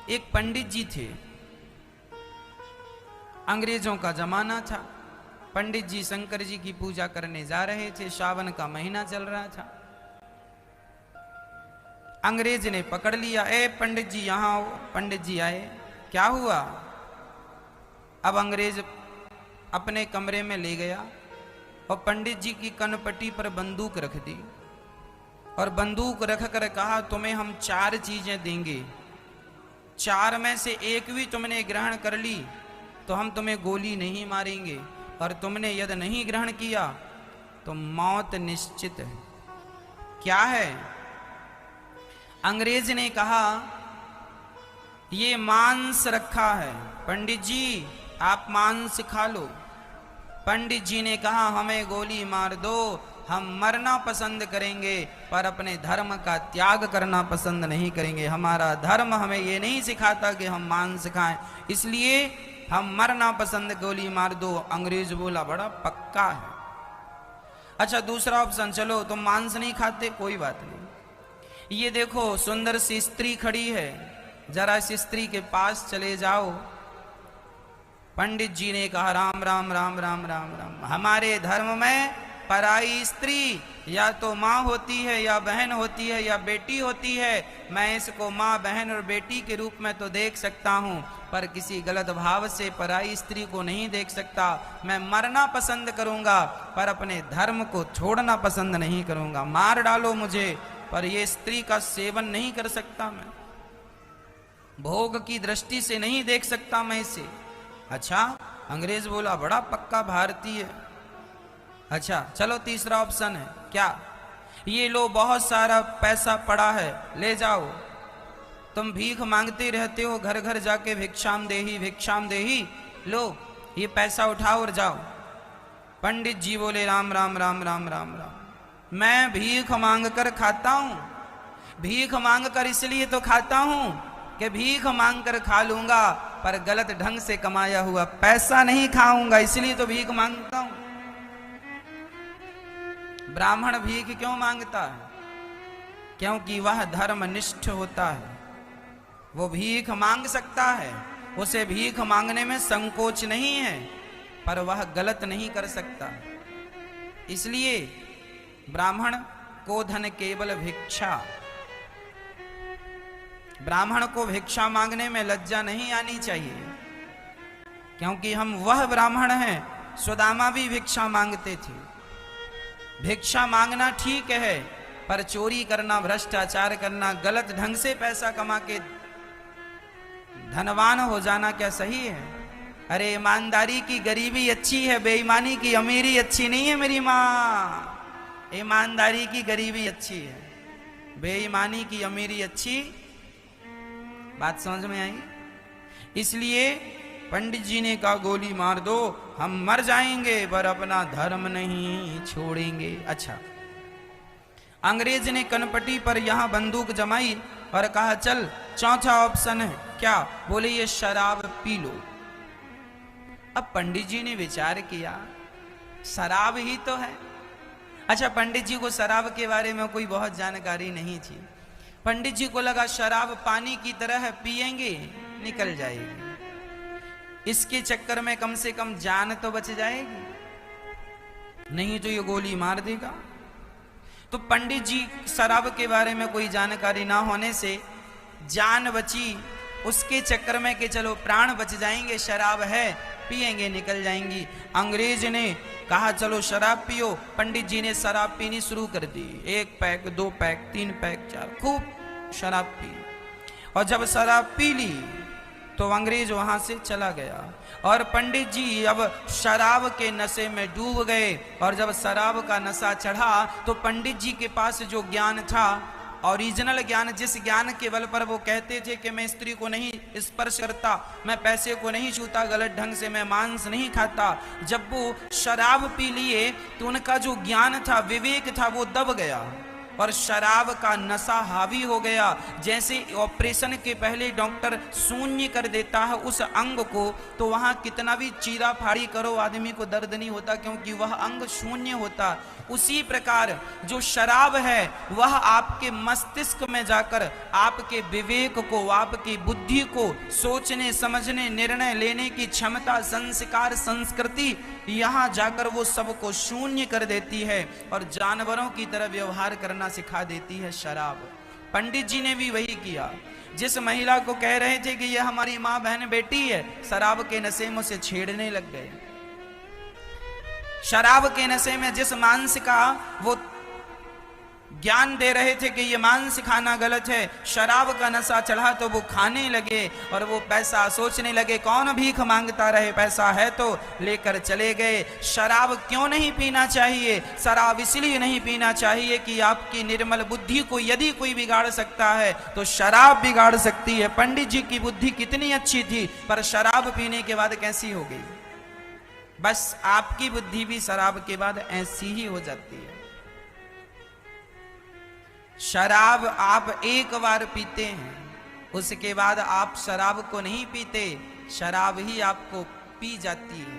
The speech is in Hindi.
एक पंडित जी थे। अंग्रेजों का जमाना था। पंडित जी शंकर जी की पूजा करने जा रहे थे। सावन का महीना चल रहा था। अंग्रेज ने पकड़ लिया, ए पंडित जी यहां आओ। पंडित जी आए। क्या हुआ? अब अंग्रेज अपने कमरे में ले गया और पंडित जी की कनपट्टी पर बंदूक रख दी और बंदूक रख कर कहा, तुम्हें हम 4 चीजें देंगे, 4 में से एक भी तुमने ग्रहण कर ली तो हम तुम्हें गोली नहीं मारेंगे, और तुमने यदि नहीं ग्रहण किया तो मौत निश्चित है। क्या है? अंग्रेज ने कहा, ये मांस रखा है, पंडित जी आप मांस खा लो। पंडित जी ने कहा, हमें गोली मार दो, हम मरना पसंद करेंगे पर अपने धर्म का त्याग करना पसंद नहीं करेंगे। हमारा धर्म हमें ये नहीं सिखाता कि हम मांस खाएं, इसलिए हम मरना पसंद, गोली मार दो। अंग्रेज बोला, बड़ा पक्का है। अच्छा दूसरा ऑप्शन, चलो तुम मांस नहीं खाते, कोई बात नहीं। ये देखो सुंदर सी स्त्री खड़ी है, जरा इस स्त्री के पास चले जाओ। पंडित जी ने कहा, राम राम राम राम राम राम, हमारे धर्म में पराई स्त्री या तो माँ होती है या बहन होती है या बेटी होती है। मैं इसको माँ बहन और बेटी के रूप में तो देख सकता हूँ, पर किसी गलत भाव से पराई स्त्री को नहीं देख सकता। मैं मरना पसंद करूँगा पर अपने धर्म को छोड़ना पसंद नहीं करूँगा। मार डालो मुझे, पर ये स्त्री का सेवन नहीं कर सकता, मैं भोग की दृष्टि से नहीं देख सकता मैं इसे। अच्छा, अंग्रेज बोला, बड़ा पक्का भारतीय। अच्छा चलो तीसरा ऑप्शन है, क्या? ये लो बहुत सारा पैसा पड़ा है, ले जाओ। तुम भीख मांगते रहते हो, घर घर जाके भिक्षाम देही, लो ये पैसा उठाओ और जाओ। पंडित जी बोले, राम राम राम राम राम राम, मैं भीख मांग कर खाता हूं। भीख मांग कर इसलिए तो खाता हूं कि भीख मांग कर खा लूंगा, पर गलत ढंग से कमाया हुआ पैसा नहीं खाऊंगा, इसलिए तो भीख मांगता हूं। ब्राह्मण भीख क्यों मांगता है? क्योंकि वह धर्मनिष्ठ होता है। वो भीख मांग सकता है, उसे भीख मांगने में संकोच नहीं है, पर वह गलत नहीं कर सकता। इसलिए ब्राह्मण को धन केवल भिक्षा, ब्राह्मण को भिक्षा मांगने में लज्जा नहीं आनी चाहिए, क्योंकि हम वह ब्राह्मण हैं। सुदामा भी भिक्षा मांगते थे। भिक्षा मांगना ठीक है, पर चोरी करना, भ्रष्टाचार करना, गलत ढंग से पैसा कमा के धनवान हो जाना क्या सही है? अरे ईमानदारी की गरीबी अच्छी है, बेईमानी की अमीरी अच्छी नहीं है मेरी माँ। ईमानदारी की गरीबी अच्छी है, बेईमानी की अमीरी अच्छी। बात समझ में आई? इसलिए पंडित जी ने कहा, गोली मार दो, हम मर जाएंगे पर अपना धर्म नहीं छोड़ेंगे। अच्छा, अंग्रेज ने कनपटी पर यहां बंदूक जमाई और कहा, चल चौथा ऑप्शन है, क्या? बोले, ये शराब पी लो। अब पंडित जी ने विचार किया, शराब ही तो है। अच्छा, पंडित जी को शराब के बारे में कोई बहुत जानकारी नहीं थी। पंडित जी को लगा शराब पानी की तरह पिएंगे निकल जाएगी, इसके चक्कर में कम से कम जान तो बच जाएगी, नहीं तो ये गोली मार देगा। तो पंडित जी शराब के बारे में कोई जानकारी ना होने से जान बची, उसके चक्कर में कि चलो प्राण बच जाएंगे, शराब है पिएंगे निकल जाएंगी। अंग्रेज ने कहा, चलो शराब पियो। पंडित जी ने शराब पीनी शुरू कर दी। 1 पैक 2 पैक 3 पैक 4, खूब शराब पी। और जब शराब पी ली तो अंग्रेज वहां से चला गया और पंडित जी अब शराब के नशे में डूब गए। और जब शराब का नशा चढ़ा तो पंडित जी के पास जो ज्ञान था, ओरिजिनल ज्ञान, जिस ज्ञान के बल पर वो कहते थे कि मैं स्त्री को नहीं स्पर्श करता, मैं पैसे को नहीं छूता गलत ढंग से, मैं मांस नहीं खाता, जब वो शराब पी लिए तो उनका जो ज्ञान था, विवेक था, वो दब गया। और शराब का नशा हावी हो गया। जैसे ऑपरेशन के पहले डॉक्टर शून्य कर देता है उस अंग को, तो वहां कितना भी चीरा फाड़ी करो आदमी को दर्द नहीं होता, क्योंकि वह अंग शून्य होता। उसी प्रकार जो शराब है वह आपके मस्तिष्क में जाकर आपके विवेक को, आपकी बुद्धि को, सोचने समझने निर्णय लेने की क्षमता, संस्कार, संस्कृति, यहां जाकर वो सबको शून्य कर देती है और जानवरों की तरह व्यवहार करना सिखा देती है शराब। पंडित जी ने भी वही किया। जिस महिला को कह रहे थे कि यह हमारी माँ बहन बेटी है, शराब के नशे में उसे छेड़ने लग गए। शराब के नशे में जिस मांस का वो ज्ञान दे रहे थे कि ये मांस खाना गलत है, शराब का नशा चढ़ा तो वो खाने लगे और वो पैसा सोचने लगे कौन भीख मांगता रहे, पैसा है तो लेकर चले गए। शराब क्यों नहीं पीना चाहिए? शराब इसलिए नहीं पीना चाहिए कि आपकी निर्मल बुद्धि को यदि कोई बिगाड़ सकता है तो शराब बिगाड़ सकती है। पंडित जी की बुद्धि कितनी अच्छी थी, पर शराब पीने के बाद कैसी हो गई? बस आपकी बुद्धि भी शराब के बाद ऐसी ही हो जाती है। शराब आप एक बार पीते हैं, उसके बाद आप शराब को नहीं पीते, शराब ही आपको पी जाती है।